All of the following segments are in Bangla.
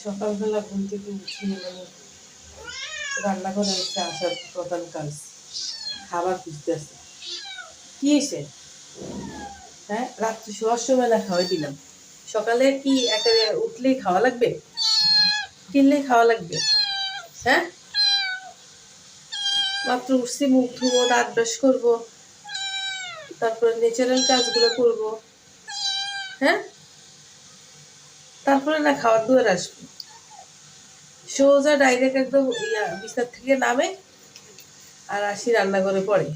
সকালবেলা ঘুম থেকে উঠিয়ে রান্নাঘরে এসে আসার প্রধান কাজ খাবার খুঁজতে আসে। কি হয়েছে? হ্যাঁ, রাত্রি শোয়ার সময় না খাওয়াই দিলাম, সকালে কি একেবারে উঠলেই খাওয়া লাগবে? কিনলেই খাওয়া লাগবে? হ্যাঁ, মাত্র উঠছি, মুখ ধুবো, দাঁত ব্রাশ করবো, তারপরে ন্যাচারাল কাজগুলো করবো, হ্যাঁ, তারপরে না খাওয়ার দুয়ার আসবে। সোজা ডাইরেক্ট একদম বিছানা থেকে নামে আর আসি রান্নাঘরে পড়ে।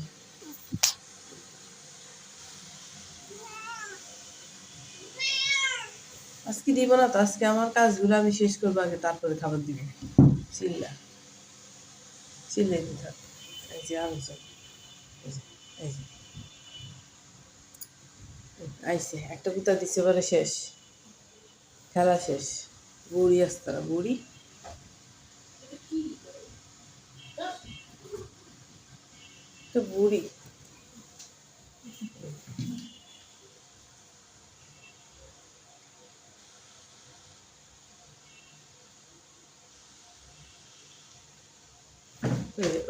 আজকে দিব না তো, আজকে আমার কাজগুলো আমি শেষ করবো আগে, তারপরে খাবার দিব। চিল্লা চিল্লাই কোথা? এই যে আলোচনা, এই যে আইসে একটা কুতা দিচ্ছে, পরে শেষ, খেলা শেষ। বুড়ি আসতারা বুড়ি, তো বুড়ি।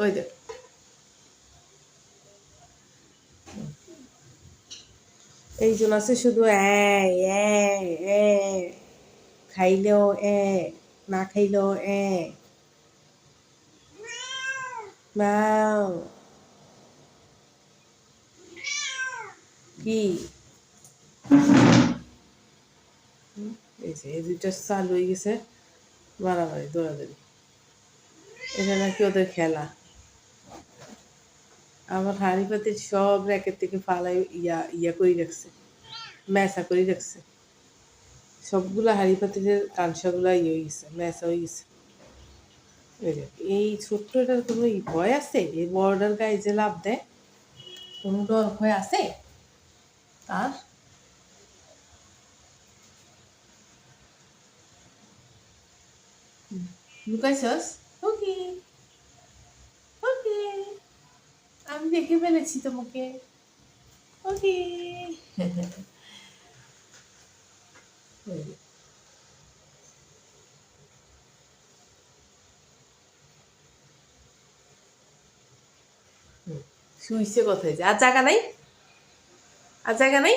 ওই দেখ, এইজন আছে শুধু খাইলেও না খাইলেও মাও কি এই দুইটা চালু হয়ে গেছে, মারামারি দৌড়াদৌড়ি। এটা নাকি ওদের খেলা। আমার হাঁড়ি পাতির সব র্যাকের থেকে ফালাই ইয়া করে রাখছে, মেসা করে রাখছে। সবগুলা হাঁড়ি পাতিলের কাঁসাগুলা ইয়ে হয়ে গেছে, মেসা হয়ে গেছে। এই ছোট্টটার কোনো ভয় আছে? এই বড়টার গায়ে যে লাভ দেয়, কোনো ডর ভয় আছে তার? লুকাইছস? ওকে ওকে, আমি দেখে ফেলেছি তোমাকে। ওকে শুইছে কোথায়? যে আর জায়গা নাই, আর জায়গা নাই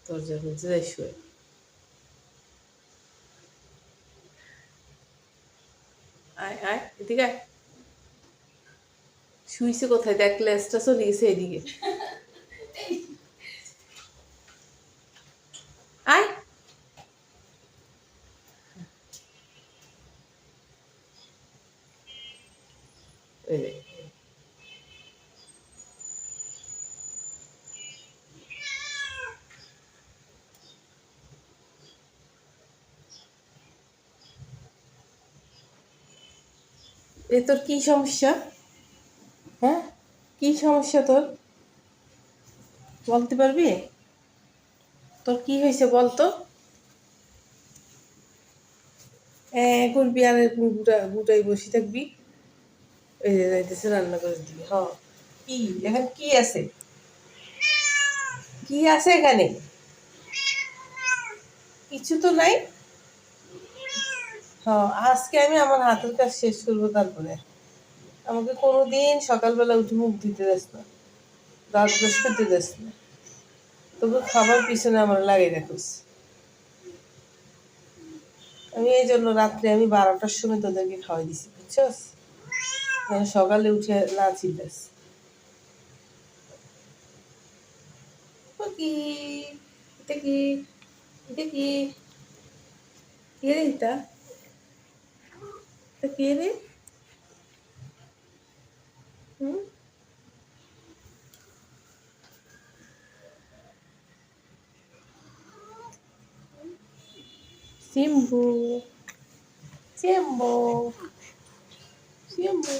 তোর জন্য, যাই শুয়ে। আয় আয় এদিকে আয়। শুইছে কোথায়? দেখ, লেজটা চলে গেছে এদিকে। আয়, এই দেখ। এ তোর কি সমস্যা? হ্যাঁ, কি সমস্যা তোর? বলতে পারবি? তোর কি হয়েছে বলতো? করবি আর গুটাই বসে থাকবি? এই যে যাইতেছে রান্না করে দিবি। হ, কি এখানে কি আছে? কি আছে এখানে? কিছু তো নাই। হ্যাঁ, আজকে আমি আমার হাতের কাজ শেষ করবো, তারপরে আমাকে কোনোদিন সকালবেলা উঠে মুখ দিতে দিস না, দাঁত ব্রাশ করতে দিস না, তবু খাবার পিছনে আমার লাগিয়ে রাখিস। আমি এই জন্য রাত্রে আমি 12টার সময় তোদেরকে খাওয়াই দিছি, বুঝছস? সকালে উঠে না চিল্লাস। কি এটা কি? এটা কি? কে রে এটা? এটা কে রে? হুম, সিম্বু, সিম্বু, সিম্বু।